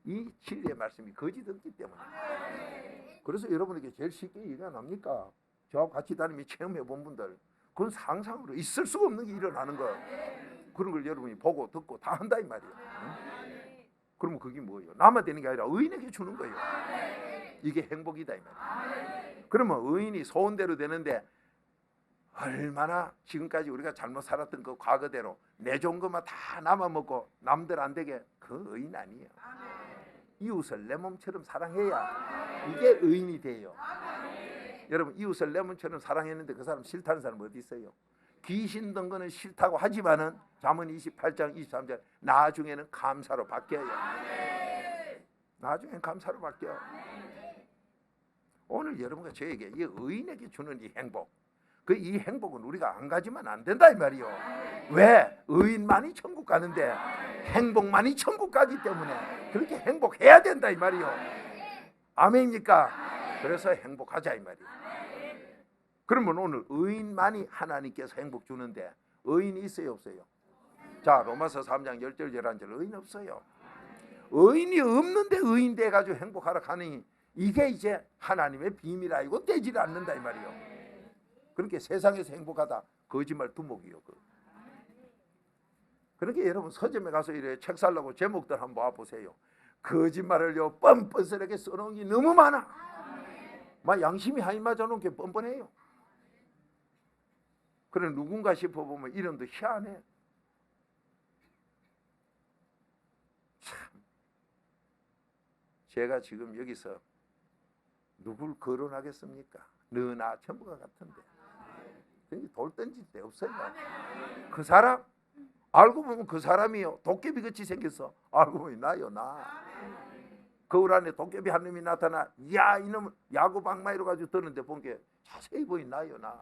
이 진리의 말씀이 거짓없기 때문에. 그래서 여러분에게 제일 쉽게 이해가 납니까? 저하고 같이 다니며 체험해 본 분들, 그건 상상으로 있을 수가 없는 게 일어나는 거예요. 그런 걸 여러분이 보고 듣고 다 한다 이 말이에요. 그러면 그게 뭐예요? 나만 되는 게 아니라 의인에게 주는 거예요. 이게 행복이다 이 말이에요. 그러면 의인이 소원대로 되는데 얼마나 지금까지 우리가 잘못 살았던 그 과거대로 내 좋은 것만 다 남아 먹고 남들 안 되게, 그 의인 아니에요. 이웃을 내 몸처럼 사랑해야 이게 의인이 돼요. 여러분 이웃을 내 몸처럼 사랑했는데 그 사람 싫다는 사람 어디 있어요? 귀신 든 거는 싫다고 하지만은 잠언 28장 23절 나중에는 감사로 바뀌어요. 나중에는 감사로 바뀌어. 오늘 여러분과 저에게 이 의인에게 주는 이 행복, 이 행복은 우리가 안 가지면 안 된다 이 말이요. 왜? 의인만이 천국 가는데 행복만이 천국 가기 때문에 그렇게 행복해야 된다 이 말이요. 아멘입니까? 그래서 행복하자 이 말이요. 그러면 오늘 의인만이 하나님께서 행복 주는데 의인이 있어요 없어요? 자, 로마서 3장 10절 11절 의인 없어요. 의인이 없는데 의인 돼가지고 행복하라 하니 이게 이제 하나님의 비밀 아니고 되질 않는다 이 말이요. 그렇게 세상에서 행복하다 거짓말 두목이요. 그러니까 여러분 서점에 가서 이래 책 살라고 제목들 한번 봐보세요. 거짓말을요 뻔뻔스럽게 써놓은 게 너무 많아. 막 양심이 하이 맞아놓은 게 뻔뻔해요. 그래 누군가 싶어보면 이름도 희한해. 참, 제가 지금 여기서 누굴 거론하겠습니까? 너나 전부가 같은데 돌 던질 데 없어요. 그 사람 알고 보면 그 사람이요 도깨비같이 생겼어. 알고 보면 나요 나. 거울 안에 도깨비 한 놈이 나타나 야 이놈 야구 방망이로 가지고 드는데 본 게 자세히 보인 나요 나.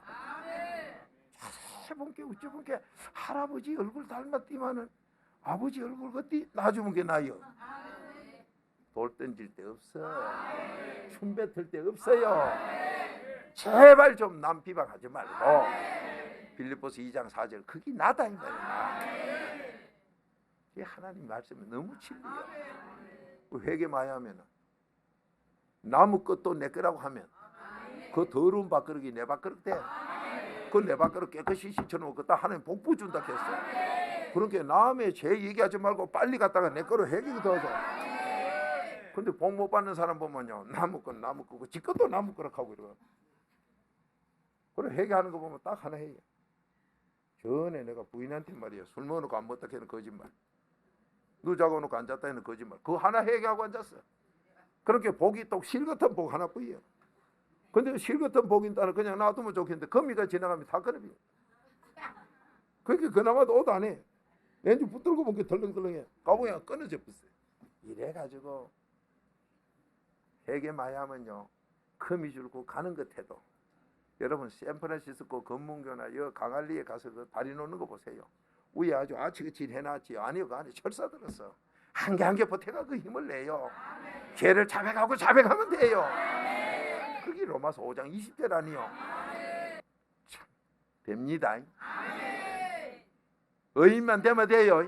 자세히 본 게 어찌 본 게 할아버지 얼굴 닮았지만은 아버지 얼굴 같이 나주면 게 나요. 돌 던질 데 없어. 춤 뱉을 데 없어요. 제발 좀 남 비방하지 말고 빌립보서 2장 4절 그게 나다 이 말이야. 이 하나님 말씀이 너무 진리야. 회개 많이 하면 나무 끝도 내 거라고 하면 그 더러운 밥그릇이 내 밥그릇 돼. 그 내 밥그릇 깨끗이 씻혀놓고 그다 하나님 복부 준다 했어. 그러니까 남의 죄 얘기하지 말고 빨리 갔다가 내 거로 회개부터 하자. 근데 복 못 받는 사람 보면요, 나무 끄고 지 것도 나무 끄라고 하고 이러고. 그래 회개하는 거 보면 딱 하나 해요. 전에 내가 부인한테 말이야, 술 먹어놓고 안 먹다 해는 거짓말, 누 자고 놓고 앉았다 해는 거짓말, 그거 하나 회개하고 앉았어. 그렇게 복이 또 실 같은 복 하나뿐이에요. 근데 실 같은 복인 따라 그냥 놔두면 좋겠는데 거미가 지나가면 다 끊어버려. 그러니까 그나마도 옷 안 해. 왠지 붙들고 보니까 덜렁덜렁해. 가보면 끊어져 버렸어요. 이래가지고 회개 많이 하면요, 금이 줄고 가는 것 해도, 여러분 샌프란시스코 검문교나 여 강할리에 가서 그 다리 놓는 거 보세요. 위에 아주 아치그치 해놨지요. 아니요, 그 안에 철사 들었어. 한 개 한 개 버텨가 그 힘을 내요. 죄를 자백하고 자백하면 돼요. 그게 로마서 5장 20절아니요. 참 됩니다. 의인만 되면 돼요.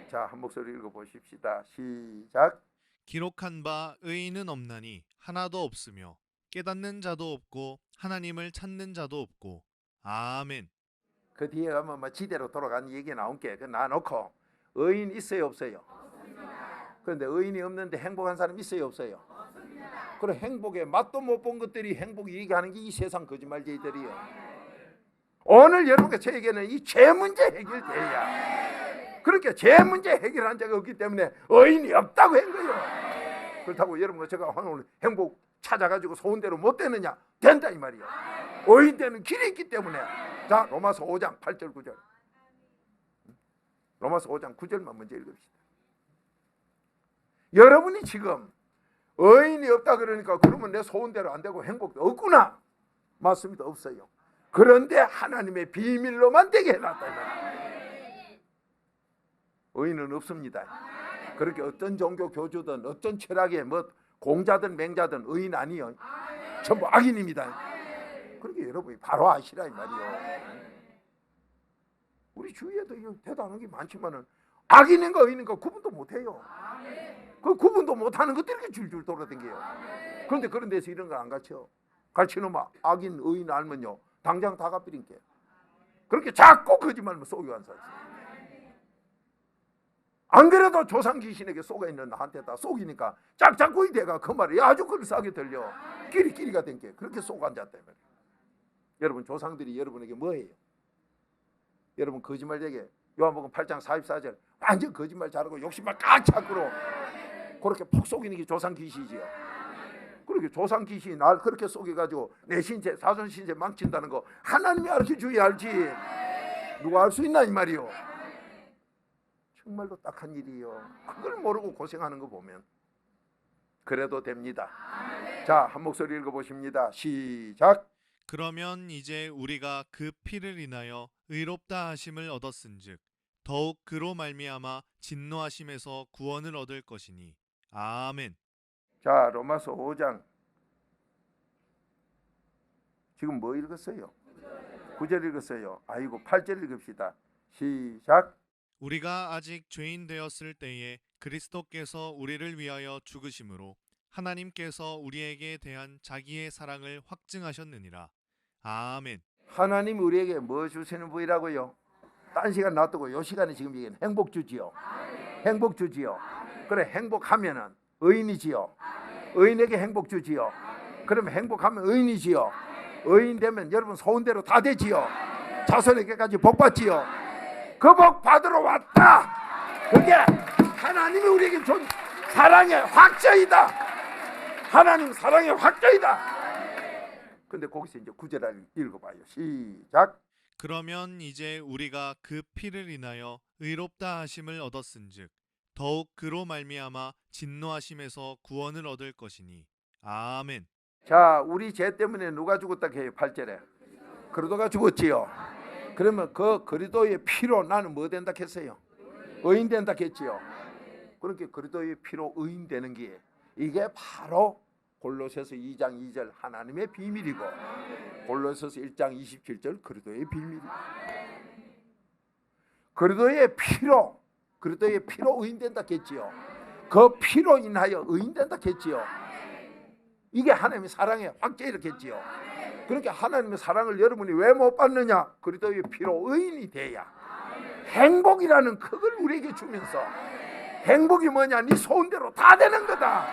자, 한 목소리 읽어보십시다. 시작. 기록한 바 의인은 없나니 하나도 없으며 깨닫는 자도 없고 하나님을 찾는 자도 없고. 아멘. 그 뒤에 가면 뭐 지대로 돌아가는 얘기 나온게, 그 놔놓고 의인 있어요 없어요? 그런데 의인이 없는데 행복한 사람 있어요 없어요? 그래 행복에 맛도 못 본 것들이 행복 얘기하는 게 이 세상 거짓말쟁이들이요. 오늘 여러분께 저에게는 이 죄 문제 해결돼야, 그렇게 죄 문제 해결한 자가 없기 때문에 의인이 없다고 한 거예요. 그렇다고 여러분과 제가 오늘 행복 찾아가지고 소원 대로 못 되느냐? 된다 이 말이에요. 의인 되는 길이 있기 때문에. 자, 로마서 5장 8절 9절. 로마서 5장 9절만 먼저 읽읍시다. 여러분이 지금 의인이 없다 그러니까 그러면 내 소원대로 안 되고 행복도 없구나. 맞습니다. 없어요. 그런데 하나님의 비밀로만 되게 해놨다. 의인은 없습니다. 그렇게 어떤 종교 교주든 어떤 철학의 뭐 공자든 맹자든 의인 아니요. 전부 악인입니다. 그렇게 여러분이 바로 아시라 이 말이요. 우리 주위에도 대단한 게 많지만은 악인인가 의인인가 구분도 못해요. 그 구분도 못하는 것들이 이렇게 줄줄 돌아다녀요. 그런데 그런 데서 이런 걸 안 가르쳐. 가르치는 막 악인 의인 알면요 당장 다 갚이린게. 그렇게 자꾸 거짓말만 속여 안 살지. 안 그래도 조상 귀신에게 속아 있는 나한테 다 속이니까 짝짝구이 대가 그 말이 아주 그럴싸하게 들려. 끼리끼리가 된 게 그렇게 속 앉았다 말이에요. 여러분 조상들이 여러분에게 뭐예요? 여러분 거짓말되게 요한복음 8장 44절 완전 거짓말 잘하고 욕심만 꽉 차고로 그렇게 폭 속이는 게 조상 귀신이지요. 그렇게 조상 귀신이 날 그렇게 속여가지고 내 신체 사전 신체 망친다는 거 하나님이 알게 주의 알지 누가 알 수 있나 이 말이요. 정말로 딱한 일이요. 그걸 모르고 고생하는 거 보면 그래도 됩니다. 자, 한 목소리 읽어보십니다. 시작. 그러면 이제 우리가 그 피를 인하여 의롭다 하심을 얻었은즉 더욱 그로 말미암아 진노하심에서 구원을 얻을 것이니. 아멘. 자, 로마서 5장 지금 뭐 읽었어요? 9절 읽었어요. 아이고 8절 읽읍시다. 시작. 우리가 아직 죄인 되었을 때에 그리스도께서 우리를 위하여 죽으심으로 하나님께서 우리에게 대한 자기의 사랑을 확증하셨느니라. 아멘. 하나님이 우리에게 뭐 주시는 분이라고요? 딴 시간 놔두고 요 시간에 지금 얘기는 행복 주지요. 행복 주지요. 그래 행복하면은 의인이지요. 의인에게 행복 주지요. 그러면 행복하면 의인이지요. 의인 되면 여러분 소원대로 다 되지요. 자손에게까지 복 받지요. 그 복 받으러 왔다. 그게 하나님이 우리에게 준 사랑의 확정이다. 하나님 사랑의 확정이다. 근데 거기서 이제 9절 읽어봐요. 시작. 그러면 이제 우리가 그 피를 인하여 의롭다 하심을 얻었은즉 더욱 그로 말미암아 진노하심에서 구원을 얻을 것이니. 아멘. 자, 우리 죄 때문에 누가 죽었다 해요? 8절에 그리스도가 죽었지요. 그러면 그 그리스도의 피로 나는 뭐 된다 했어요? 의인 된다 했지요. 그렇게 그리스도의 피로 의인 되는 게 이게 바로 골로새서 2장 2절 하나님의 비밀이고 골로새서 1장 27절 그리스도의 비밀이고 그리스도의 피로 의인 된다 했지요. 그 피로 인하여 의인 된다 했지요. 이게 하나님의 사랑의 확정이겠지요. 그러니까 하나님의 사랑을 여러분이 왜 못 받느냐? 그리스도의 피로 의인이 돼야 행복이라는 그걸 우리에게 주면서 행복이 뭐냐? 네 소원대로 다 되는 거다.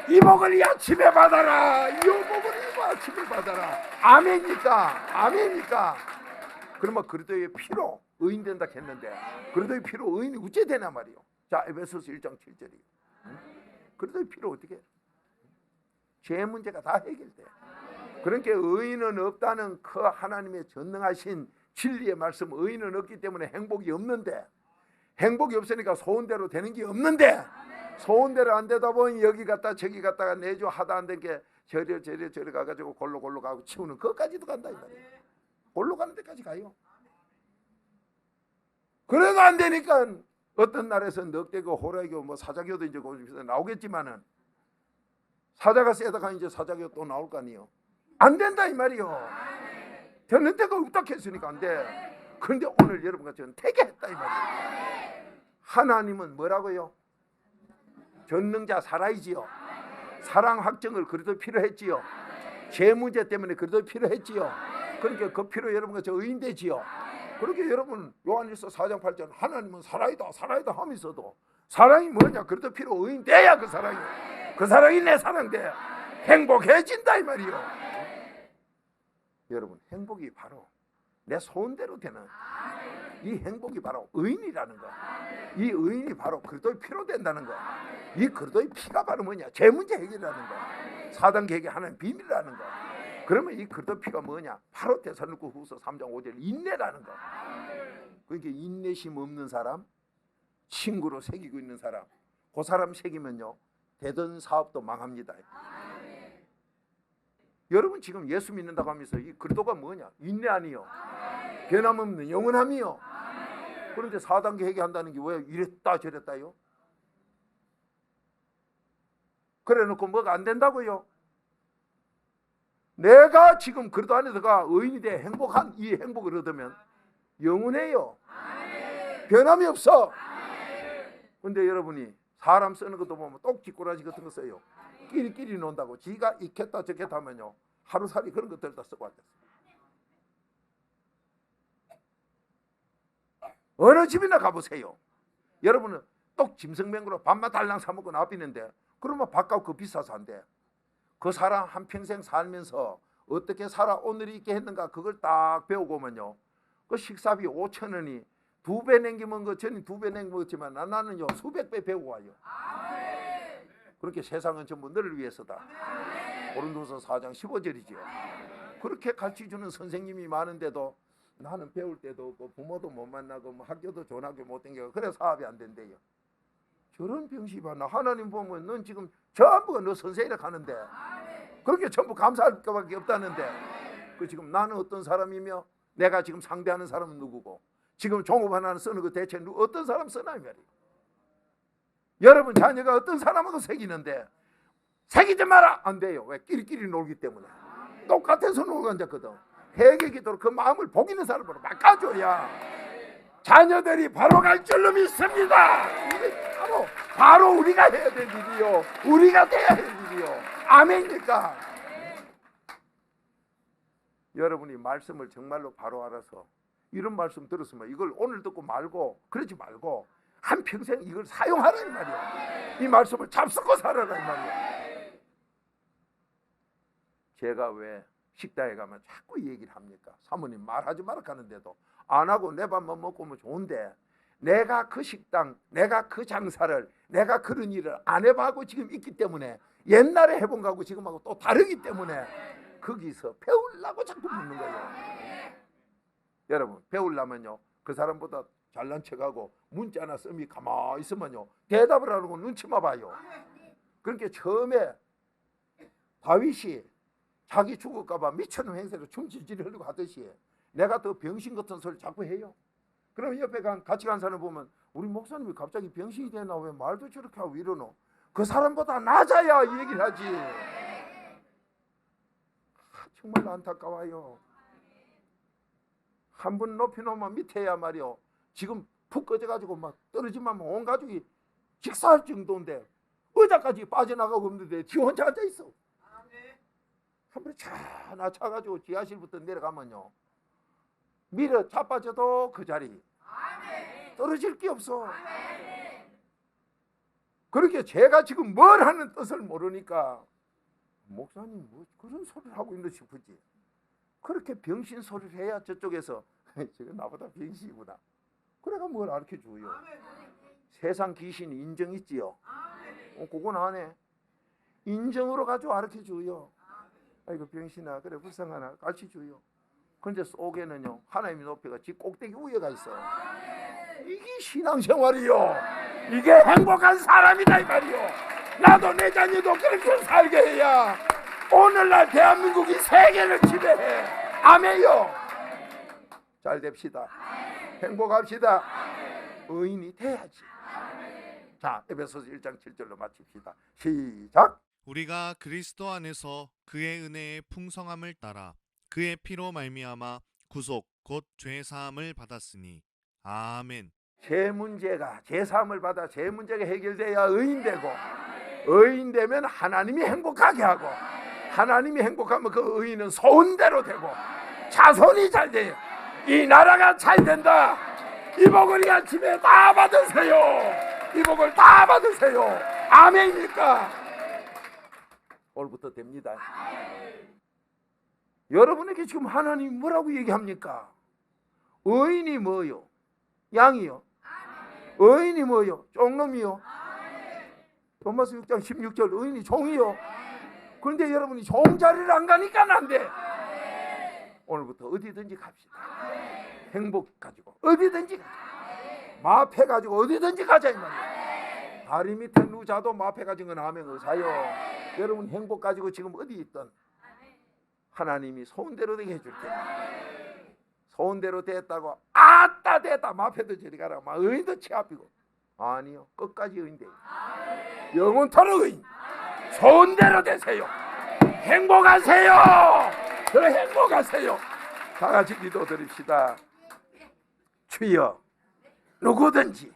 이 복을 이 아침에 받아라. 이 복을 이 아침에 받아라. 아멘입니까? 아멘입니까? 그러면 그리스도의 피로 의인 된다 했는데 그리스도의 피로 의인이 어째 되냐 말이요. 자, 에베소서 1장 7절이요. 그리스도의 피로 어떻게 해? 죄 문제가 다 해결돼. 그러니까 의인은 없다는 그 하나님의 전능하신 진리의 말씀, 의인은 없기 때문에 행복이 없는데, 행복이 없으니까 소원대로 되는 게 없는데, 소원대로 안 되다 보니 여기 갔다 저기 갔다가 내주 하다 안 된 게 저리 가가지고 골로 가고 치우는 그것까지도 간다 이 말이에요. 골로 가는 데까지 가요. 그래도 안 되니까 어떤 날에서 넉대교, 호라교, 뭐 사자교도 이제 나오겠지만은 사자가 세다가 이제 사자교 또 나올 거 아니에요. 안 된다 이 말이요. 되는 데가 없다 했으니까 안 돼. 그런데 오늘 여러분과 저는 태교했다 이 말이에요. 하나님은 뭐라고요? 전능자 살아이지요. 사랑 확정을 그래도 필요했지요. 죄 문제 때문에 그래도 필요했지요. 그러니까 그 피로 여러분과 저 의인 되지요. 그렇게 여러분 요한일서 4장 8절 하나님은 사랑이다 사랑이다 하면서도 사랑이 뭐냐? 그래도 피로 의인 돼야 그 사랑이 내 사랑 돼. 행복해진다 이 말이요. 여러분 행복이 바로 내 소원대로 되는 이 행복이 바로 의인이라는 거. 이 의인이 바로 그리스도의 피로 된다는 거. 이 그리스도의 피가 바로 뭐냐? 죄 문제 해결이라는 거. 4단계 해결 하나님 비밀이라는 거. 그러면 이 그리스도의 피가 뭐냐? 바로 데살로니가후서 3장 5절 인내라는 거. 그러니까 인내심 없는 사람, 친구로 새기고 있는 사람, 그 사람 새기면요 되던 사업도 망합니다. 여러분 지금 예수 믿는다고 하면서 이 그리스도가 뭐냐? 인내 아니요, 변함없는 영원함이요. 그런데 4단계 회개한다는 게 왜 이랬다 저랬다요? 그래 놓고 뭐가 안 된다고요? 내가 지금 그리스도 안에서가 의인이 돼 행복한 이 행복을 얻으면 영원해요. 변함이 없어. 그런데 여러분이 사람 쓰는 것도 보면 똑지꼬라지 같은 거 써요. 끼리끼리 논다고 지가 있겠다 저겠다 하면요 하루살이 그런 것들 다 쓰고 앉았어요. 어느 집이나 가보세요. 여러분은 똑 짐승맹구로 밥만 달랑 사 먹고 나비는데 그러면 밥값 그 비싸서 안 돼. 그 사람 한평생 살면서 어떻게 살아 오늘이 있게 했는가 그걸 딱 배우고 오면요 그 식사비 5,000원이 2배 남기면 그 전에 2배 남겼지만 나는요 수백 배 배우고 와요. 그렇게 세상은 전부 너를 위해서다. 고린도서 4장 15절이죠. 그렇게 가르쳐주는 선생님이 많은데도 나는 배울 때도 없고 부모도 못 만나고 뭐 학교도 좋은 학교 못 다니고 그래 사업이 안 된대요. 저런 병시 봐. 나 하나님 보면 넌 지금 전부가 너 선생이라 하는데 그렇게 전부 감사할 것밖에 없다는데 그 지금 나는 어떤 사람이며 내가 지금 상대하는 사람은 누구고 지금 종업 하나는 쓰는 거 대체 어떤 사람 쓰나 이 말이에요. 여러분 자녀가 어떤 사람하고 새기는데 새기지 마라 안 돼요. 왜? 끼리끼리 놀기 때문에. 똑같아서 놀고 앉았거든. 회개기도로 그 마음을 복있는 사람으로 바꿔줘야 자녀들이 바로 갈 줄로 믿습니다. 이게 바로 우리가 해야 될 일이요. 우리가 돼야 할 일이요. 아멘입니까? 여러분이 말씀을 정말로 바로 알아서 이런 말씀 들었으면 이걸 오늘 듣고 말고 그러지 말고 한평생 이걸 사용하라 이 말이야. 이 말씀을 잡수고 살아라 이 말이야. 제가 왜 식당에 가면 자꾸 이 얘기를 합니까? 사모님 말하지 말라 하는데도 안 하고 내 밥만 먹고 오면 좋은데 내가 그 식당, 내가 그 장사를, 내가 그런 일을 안 해봐고 지금 있기 때문에 옛날에 해본 거하고 지금하고 또 다르기 때문에 거기서 배우려고 자꾸 묻는 거예요. 여러분 배우려면요 그 사람보다 잘난 척하고 문자나 씀이 가만히 있으면요 대답을 하는 거 눈치만 봐요. 그러니까 처음에 다윗이 자기 죽을까 봐 미천놈 행세로 춤질질 흘리고 하듯이 내가 더 병신 같은 소리 자꾸 해요. 그럼 옆에 같이 간 사람 보면 우리 목사님이 갑자기 병신이 되나 왜 말도 저렇게 하고 이러노? 그 사람보다 낮아야 이 얘기를 하지. 정말 안타까워요. 한 번 높이 놓으면 밑에야 말이요 지금 푹 꺼져가지고 막 떨어지면 온 가족이 직사할 정도인데 의자까지 빠져나가고 없는데 지 혼자 앉아있어. 한 번에 차나 차가지고 지하실부터 내려가면요 밀어 자빠져도 그 자리 떨어질 게 없어. 그렇게 제가 지금 뭘 하는 뜻을 모르니까 목사님 뭐 그런 소리를 하고 있는 싶으지. 그렇게 병신 소리를 해야 저쪽에서 저거 나보다 병신이구나. 그래가 뭘 가르쳐줘요. 세상 귀신 인정 있지요. 그건 안 해. 인정으로 가지고 가르쳐줘요. 아이고 병신아 그래 불쌍하나 가르쳐줘요. 그런데 속에는요 하나님의 높이가 집 꼭대기 위에가 있어요. 이게 신앙생활이요. 이게 행복한 사람이다 이 말이요. 나도 내 자녀도 그렇게 살게 해야 오늘날 대한민국이 세계를 지배해. 아멘요. 잘 됩시다. 행복합시다. 의인이 돼야지. 자, 에베소서 1장 7절로 마칩시다. 시작. 우리가 그리스도 안에서 그의 은혜의 풍성함을 따라 그의 피로 말미암아 구속 곧 죄 사함을 받았으니 아멘. 죄 문제가 죄 사함을 받아 죄 문제가 해결돼야 의인 되고 의인 되면 하나님이 행복하게 하고 하나님이 행복하면 그 의인은 소원대로 되고 자손이 잘 돼요. 이 나라가 잘 된다. 이 복을 이 아침에 다 받으세요. 이 복을 다 받으세요. 아멘입니까? 오늘부터 됩니다. 여러분에게 지금 하나님이 뭐라고 얘기합니까? 의인이 뭐요? 양이요? 의인이 뭐요? 쫑놈이요? 로마서 6장 16절 의인이 종이요? 그런데 여러분이 종자리를 안 가니까 안 돼. 오늘부터 어디든지 갑시다. 행복 가지고 어디든지 가자. 마패 가지고 어디든지 가자 이 말이야. 다리 밑에 누자도 마패 가진 건 아멘 의사요. 여러분 행복 가지고 지금 어디 있든 하나님이 소원대로 되게 해줄 테니까. 소원대로 됐다고 아따 됐다 마패도 저리 가라 막 의인도 치 앞이고 아니요 끝까지 의인 돼요. 영원토록 의인. 소원대로 되세요. 행복하세요. 더 행복하세요. 다 같이 기도 드립시다. 주여 누구든지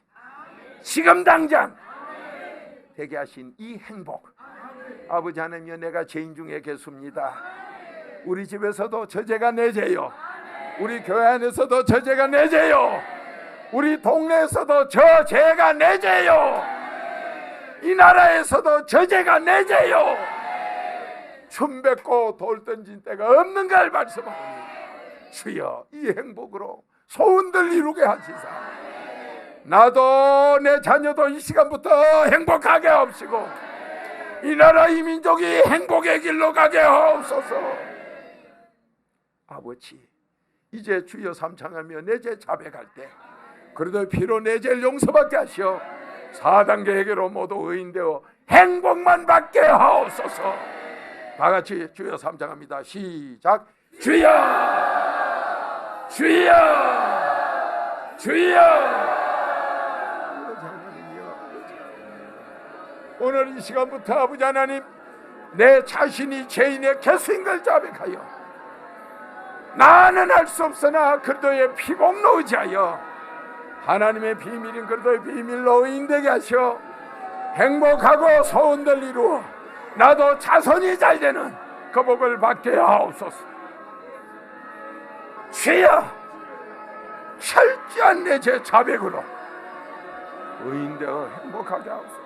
지금 당장 되게 하신 이 행복 아버지 하나님여 내가 죄인 중에 계십니다. 우리 집에서도 저 죄가 내 죄요. 우리 교회 안에서도 저 죄가 내 죄요. 우리 동네에서도 저 죄가 내 죄요. 이 나라에서도 저 죄가 내 죄요. 춤 뱉고 돌 던진 때가 없는 걸 말씀하오니 주여 이 행복으로 소원들 이루게 하시사 나도 내 자녀도 이 시간부터 행복하게 하옵시고 이 나라 이 민족이 행복의 길로 가게 하옵소서. 아버지 이제 주여 삼창하며 내 죄 자백할 때 그래도 피로 내 죄를 용서받게 하시어 4단계 해결로 모두 의인되어 행복만 받게 하옵소서. 다 같이 주여 삼창합니다. 시작. 주여 주여 주여. 오늘 이 시간부터 아버지 하나님 내 자신이 죄인의 개수인 걸 자백하여 나는 할 수 없으나 그리스도의 피공로 의지하여 하나님의 비밀인 그리스도의 비밀로 의인되게 하시어 행복하고 소원들 이루어 나도 자손이 잘 되는 그 복을 받게 하옵소서. 주여 철저한 내 제 자백으로 의인되어 행복하게 하옵소서.